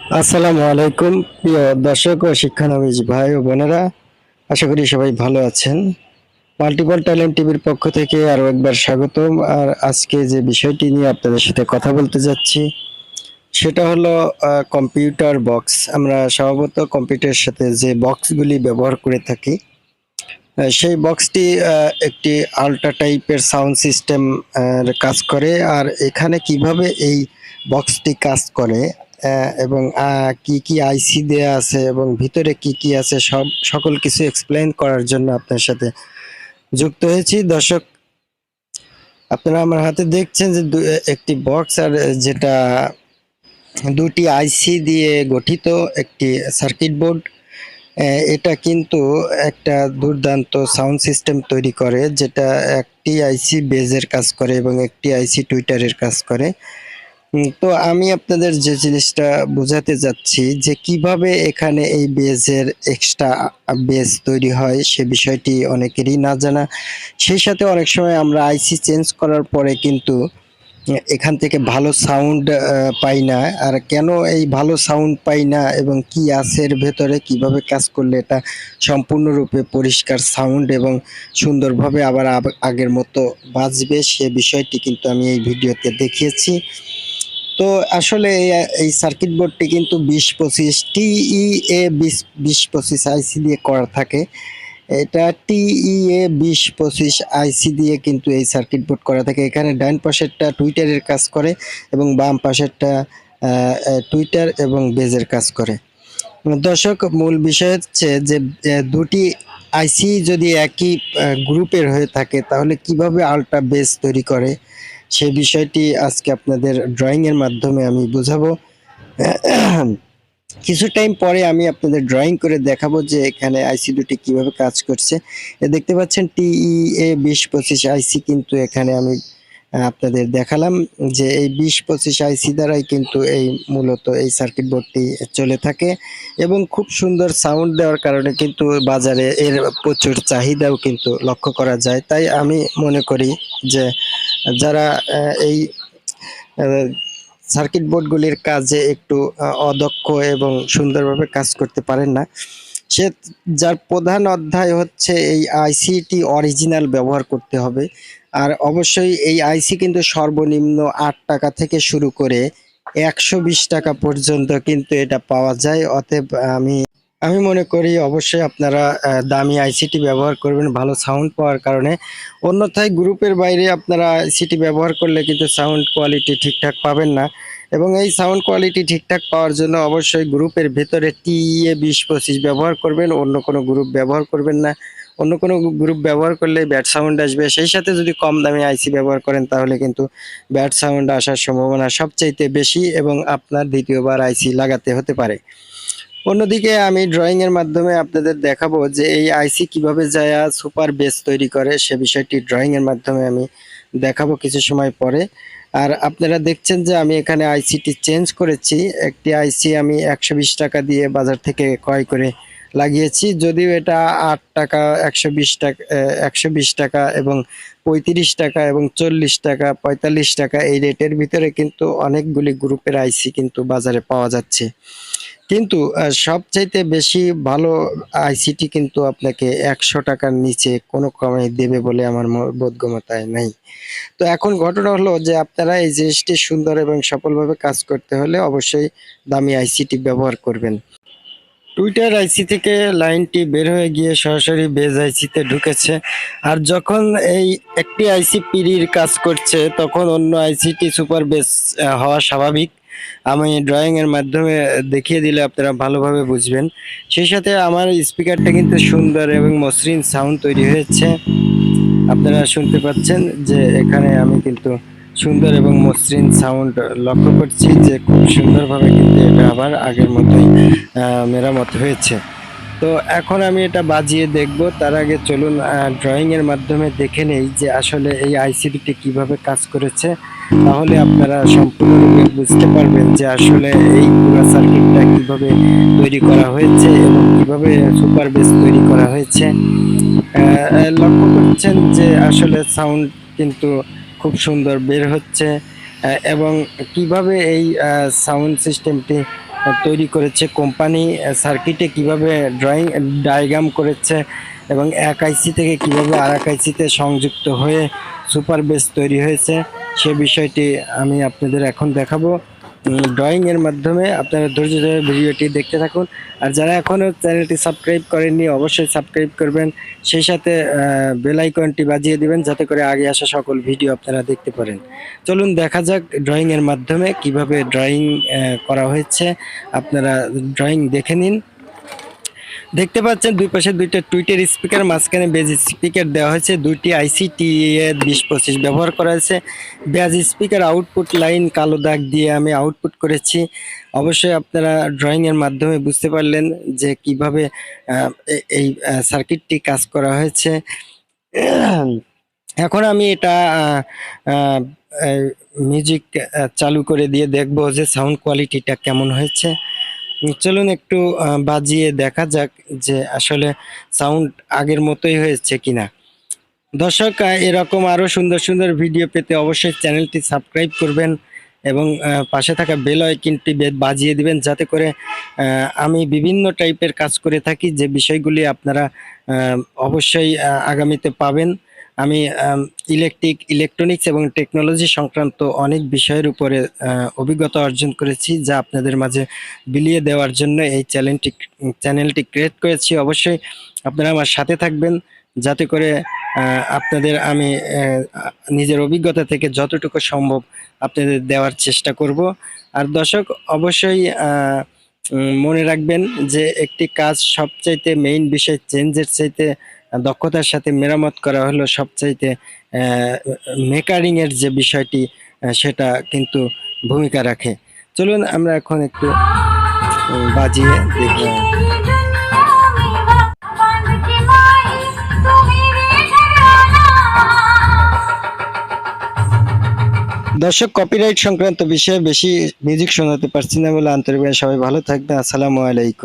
আসসালামু আলাইকুম প্রিয় দর্শক ও শিক্ষানবিশ ভাই ও বোনেরা, আশা করি সবাই ভালো আছেন। মাল্টিপল ট্যালেন্ট টিভির পক্ষ থেকে আরো একবার স্বাগতম। আর আজকে যে বিষয়টি নিয়ে আপনাদের সাথে কথা বলতে যাচ্ছি সেটা হলো কম্পিউটার বক্স। আমরা স্বভাবত কম্পিউটারের সাথে যে বক্সগুলি ব্যবহার করে থাকি, সেই বক্সটি একটি আল্ট্রা টাইপের সাউন্ড সিস্টেম কাজ করে। আর এখানে কিভাবে এই বক্সটি কাজ করে এবং কি কি আইসি দেয়া আছে এবং ভিতরে কি কি আছে সকল কিছু এক্সপ্লেইন করার জন্য আপনার সাথে যুক্ত হয়েছি। দর্শক, আপনারা আমার হাতে দেখছেন যে একটি বক্স, আর যেটা দুটি আইসি দিয়ে গঠিত একটি সার্কিট বোর্ড। এটা কিন্তু একটা দুর্দান্ত সাউন্ড সিস্টেম তৈরি করে, যেটা একটি আইসি বেজের কাজ করে এবং একটি আইসি টুইটারের কাজ করে। তো আমি আপনাদের যে জিনিসটা বোঝাতে যাচ্ছি যে কিভাবে এখানে এই বেজের এক্সট্রা বেজ তৈরি হয়, সে বিষয়টি অনেকেরই না জানা। সেই সাথে অনেক সময় আমরা আইসি চেঞ্জ করার পরে কিন্তু এখান থেকে ভালো সাউন্ড পাই না। আর কেন এই ভালো সাউন্ড পাই না এবং কি আছে এর ভেতরে, কিভাবে কাজ করলে এটা সম্পূর্ণরূপে পরিষ্কার সাউন্ড এবং সুন্দরভাবে আবার আগের মতো বাজবে, সে বিষয়টি কিন্তু আমি এই ভিডিওতে দেখিয়েছি। তো আসলে এই সার্কিট বোর্ডটি কিন্তু 20-25 টিইএ 20-25 আইসি দিয়ে করা থাকে। এটা টিইএ 20-25 আইসি দিয়ে কিন্তু এই সার্কিট বোর্ড করা থাকে। এখানে ডান পাশেরটা টুইটারের কাজ করে এবং বাম পাশেরটা টুইটার এবং বেজের কাজ করে। দর্শক, মূল বিষয় হচ্ছে যে দুটি আইসি যদি একই গ্রুপের হয়ে থাকে তাহলে কিভাবে আল্ট্রা বেস তৈরি করে, সে বিষয়টি আজকে আপনাদের ড্রয়িং এর মাধ্যমে আমি বুঝাবো। কিছু টাইম পরে আমি আপনাদের ড্রয়িং করে দেখাবো যে এখানে আইসি দুটি কিভাবে কাজ করছে। দেখতে পাচ্ছেন টিইএ 20-25 আইসি, কিন্তু এখানে আমি আপনাদের দেখালাম যে এই 20-25 আইসি দ্বারাই কিন্তু এই মূলত এই সার্কিট বোর্ডটি চলে থাকে এবং খুব সুন্দর সাউন্ড দেওয়ার কারণে কিন্তু বাজারে এর প্রচুর চাহিদাও কিন্তু লক্ষ্য করা যায়। তাই আমি মনে করি যে যারা এই সার্কিট বোর্ডগুলির কাজে একটু অদক্ষ এবং সুন্দরভাবে কাজ করতে পারেন না, সে যার প্রধান অধ্যায় হচ্ছে এই আইসিটি অরিজিনাল ব্যবহার করতে হবে। আর অবশ্যই এই আইসি কিন্তু সর্বনিম্ন 8 টাকা থেকে শুরু করে 120 টাকা পর্যন্ত কিন্তু এটা পাওয়া যায়। অতএব আমি আমি মনে করি অবশ্যই আপনারা দামি আইসিটি ব্যবহার করবেন ভালো সাউন্ড পাওয়ার কারণে। অন্যথায় গ্রুপের বাইরে আপনারা আইসিটি ব্যবহার করলে কিন্তু সাউন্ড কোয়ালিটি ঠিকঠাক পাবেন না। এবং এই সাউন্ড কোয়ালিটি ঠিকঠাক পাওয়ার জন্য অবশ্যই গ্রুপের ভেতরে টিএ 20-25 ব্যবহার করবেন, অন্য কোনো গ্রুপ ব্যবহার করবেন না। অন্য কোনো গ্রুপ ব্যবহার করলে ব্যাড সাউন্ড আসবে। সেই সাথে যদি কম দামি আইসি ব্যবহার করেন তাহলে কিন্তু ব্যাড সাউন্ড আসার সম্ভাবনা সবচাইতে বেশি এবং আপনার দ্বিতীয়বার আইসি লাগাতে হতে পারে। অন্যদিকে আমি ড্রয়িং এর মাধ্যমে আপনাদের দেখাবো যে এই আইসি কিভাবে যায় সুপার বেস তৈরি করে, সে বিষয়টি ড্রয়িং এর মাধ্যমে আমি দেখাবো কিছু সময় পরে। আর আপনারা দেখছেন যে আমি এখানে আইসিটি চেঞ্জ করেছি। একটি আইসি আমি 120 টাকা দিয়ে বাজার থেকে ক্রয় করে লাগিয়েছি, যদিও এটা 8 টাকা, 120 টাকা, 120 টাকা এবং 35 টাকা এবং 40 টাকা, 45 টাকা এই রেটের ভিতরে কিন্তু অনেকগুলি গ্রুপের আইসি কিন্তু বাজারে পাওয়া যাচ্ছে। কিন্তু সবচাইতে বেশি ভালো আইসিটি কিন্তু আপনাকে 100 টাকার নিচে কোনো ক্রমে দেবে বলে আমার বোধগম্যতায় নাই। তো এখন ঘটনা হলো যে আপনারা এই জিনিসটি সুন্দর এবং সফলভাবে কাজ করতে হলে অবশ্যই দামি আইসিটি ব্যবহার করবেন। টুইটার আইসি থেকে লাইনটি বের হয়ে গিয়ে সরাসরি বেজ আইসিতে ঢুকেছে। আর যখন এই একটি আইসি পিরির কাজ করছে তখন অন্য আইসিটি সুপার বেস হওয়া স্বাভাবিক। আমি ড্রয়িং এর মাধ্যমে দেখিয়ে দিলে আপনারা ভালোভাবে বুঝবেন। সেই সাথে আমার স্পিকারটা কিন্তু সুন্দর এবং মসৃণ সাউন্ড তৈরি হয়েছে। আপনারা শুনতে পাচ্ছেন যে এখানে আমি কিন্তু সুন্দর এবং মসৃণ সাউন্ড লক্ষ্য করছি যে খুব সুন্দরভাবে কিন্তু এটা আবার আগের মতোই মেরামত হয়েছে। তো এখন আমি এটা বাজিয়ে দেখব, তার আগে চলুন ড্রয়িং এর মাধ্যমে দেখে নেই যে আসলে এই আইসিডিটি কিভাবে কাজ করেছে। তাহলে আপনারা সম্পূর্ণরূপে বুঝতে পারবেন যে আসলে এই পুরো সার্কিটটা কিভাবে তৈরি করা হয়েছে এবং কিভাবে সুপার বেস তৈরি করা হয়েছে। লক্ষ্য করছেন যে আসলে সাউন্ড কিন্তু খুব সুন্দর বের হচ্ছে এবং কিভাবে এই সাউন্ড সিস্টেমটি তৈরি করেছে কোম্পানি, সার্কিটে কিভাবে ড্রয়িং ডায়াগ্রাম করেছে এবং এক আইসি থেকে কিভাবে আর এক আইসিতে সংযুক্ত হয়ে সুপার বেস তৈরি হয়েছে সে বিষয়টি আমি আপনাদের এখন দেখাবো ড্রয়িং এর মাধ্যমে। আপনারা ধৈর্য ধরে ভিডিওটি দেখতে থাকুন। আর যারা এখনো চ্যানেলটি সাবস্ক্রাইব করেননি অবশ্যই সাবস্ক্রাইব করবেন, সেই সাথে বেল আইকনটি বাজিয়ে দিবেন যাতে করে আগে আসা সকল ভিডিও আপনারা দেখতে পারেন। চলুন দেখা যাক ড্রয়িং এর মাধ্যমে কিভাবে ড্রয়িং করা হয়েছে। আপনারা ড্রয়িং দেখে নিন। দেখতে পাচ্ছেন দুই পাশে দুইটা টুইটার স্পিকার, মাঝখানে বেজ স্পিকার দেওয়া হয়েছে, দুইটি আইসিটি এর 2025 ব্যবহার করা হয়েছে। বেজ স্পিকার আউটপুট লাইন কালো দাগ দিয়ে আমি আউটপুট করেছি। অবশ্যই আপনারা ড্রয়িং এর মাধ্যমে বুঝতে পারলেন যে কিভাবে এই সার্কিটটি কাজ করা হয়েছে। এখন আমি এটা মিউজিক চালু করে দিয়ে দেখবো যে সাউন্ড কোয়ালিটিটা কেমন হয়েছে। চলুন একটু বাজিয়ে দেখা যাক যে আসলে সাউন্ড আগের মতোই হয়েছে কিনা। দর্শক, এরকম আরো সুন্দর সুন্দর ভিডিও পেতে অবশ্যই চ্যানেলটি সাবস্ক্রাইব করবেন এবং পাশে থাকা বেল আইকনটি বাজিয়ে দিবেন যাতে করে আমি বিভিন্ন টাইপের কাজ করে থাকি যে বিষয়গুলি আপনারা অবশ্যই আগামীতে পাবেন। আমি ইলেকট্রনিক্স এবং টেকনোলজি সংক্রান্ত অনেক বিষয়ের উপরে অভিজ্ঞতা অর্জন করেছি যা আপনাদের মাঝে বিলিয়ে দেওয়ার জন্য এই চ্যানেলটি ক্রিয়েট করেছি। অবশ্যই আপনারা আমার সাথে থাকবেন যাতে করে আপনাদের আমি নিজের অভিজ্ঞতা থেকে যতটুকু সম্ভব আপনাদের দেওয়ার চেষ্টা করব। আর দর্শক অবশ্যই মনে রাখবেন যে একটি কাজ সবচাইতে মেইন বিষয় চেঞ্জের চাইতে দক্ষতার সাথে মেরামত করা হলো সবচাইতে মেকারিং এর যে বিষয়টি সেটা কিন্তু ভূমিকা রাখে। চলুন আমরা এখন একটু বাজিয়ে দেখি। দর্শক, কপিরাইট সংক্রান্ত বিষয়ে বেশি মিউজিক শোনাতে পারছি না বলে আন্তরিকভাবে সবাই ভালো থাকবেন। আসসালামু আলাইকুম।